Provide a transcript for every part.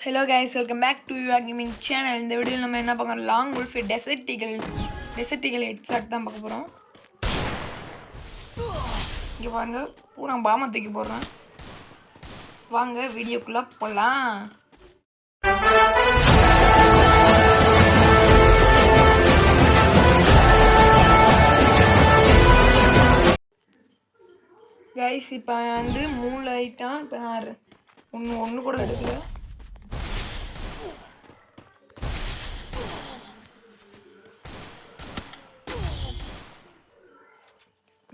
Hello guys, welcome back to your gaming channel. இந்த வீடியோல நம்ம என்ன பார்க்கறோம், long wolf desert eagle headshot தான் பார்க்க போறோம். இங்க பாருங்க, பூரா பாம தூக்கி போடுறேன். வாங்க வீடியோக்குள்ள போலாம். guys இப்போ வந்து 3 ஐட்டம் இப்போ நான் ஒன்று கூட எடுக்கல.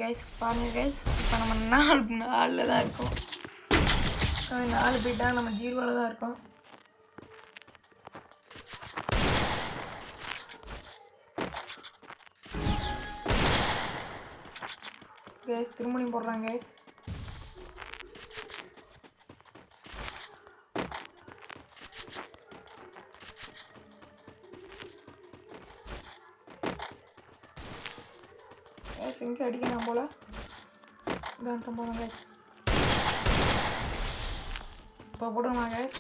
கைஸ் பாருங்க கைஸ், இப்போ நம்ம 4 தான் இருக்கோம். 4 போயிட்டா நம்ம 0ல தான் இருக்கோம். கைஸ் திரும்பவும் போடுறாங்க கைஸ். கைஸ் எங்கே அடிக்கணும் போல தான் போதும் கைஸ். இப்போ போடுமா கைஸ்.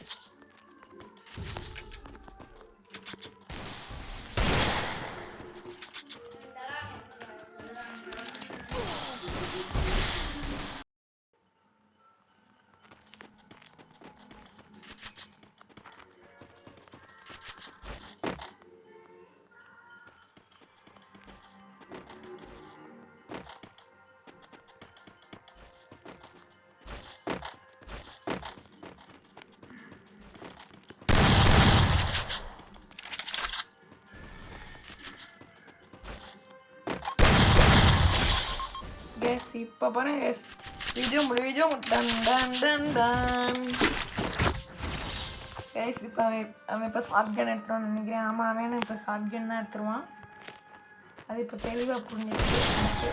Guys, இப்போ பாருங்க guys, video done done done done. guys இப்போ அவன் இப்போ ஷாட்கன் எடுத்துருவான்னு நினைக்கிறேன். ஆமாம், அவன் இப்போ ஷாட்கன் தான் எடுத்துருவான். அது இப்போ தெளிவாக புரிஞ்சிருக்கு எனக்கு.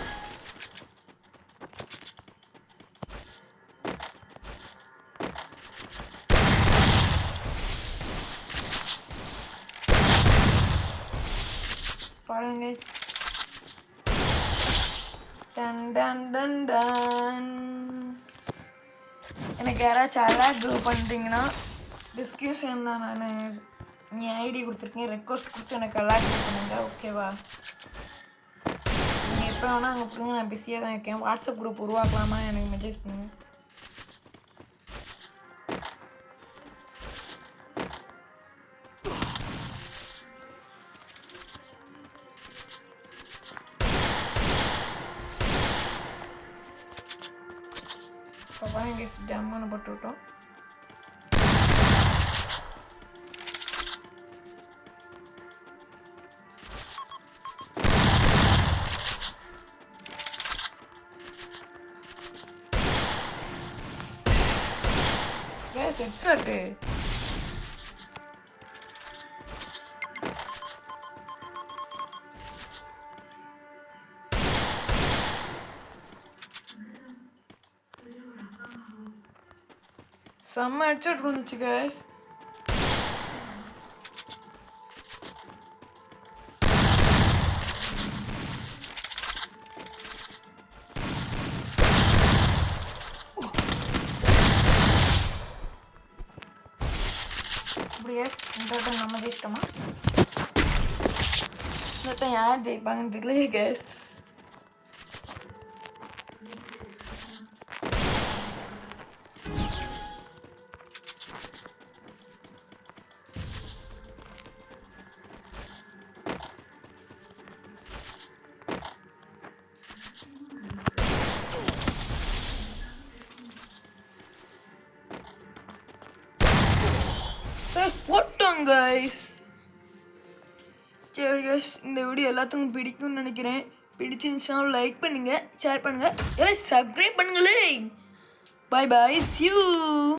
பாருங்க guys. Done done done done. எனக்கு யாராச்சும் அலாட் க்ரூ பண்ணுறீங்கன்னா டிஸ்கிரிப்ஷன் தான் நான் என் ஐடி கொடுத்துருக்கேன். ரெக்வஸ்ட் கொடுத்து எனக்கு அலாட் க்ரூ பண்ணுங்க, ஓகேவா? நீங்கள் எப்போ வேணால் அங்கே கொடுங்க, நான் பிஸியாக தான் இருக்கேன். வாட்ஸ்அப் குரூப் உருவாக்கலாமா எனக்கு மெசேஜ் பண்ணுங்கள். இப்போ பாருங்க ஜம்முன்னு போட்டு விட்டோம். ஹெட்ஷாட்டு செம்ம ஹெட்ஷாட் இருந்துச்சு கைஸ். அப்படியே இந்த நம்ம ஜெயிச்சிட்டோமா? இந்த யார் ஜெயிப்பாங்கன்னு தெரியல கைஸ். போட்டோம் கைஸ். சரி கைஸ், இந்த வீடியோ எல்லாத்துக்கும் பிடிக்கும்னு நினைக்கிறேன். பிடிச்சிருந்துச்சுன்னா லைக் பண்ணுங்கள், ஷேர் பண்ணுங்கள், எல்லாம் சப்ஸ்கிரைப் பண்ணுங்களே. Bye bye, see you.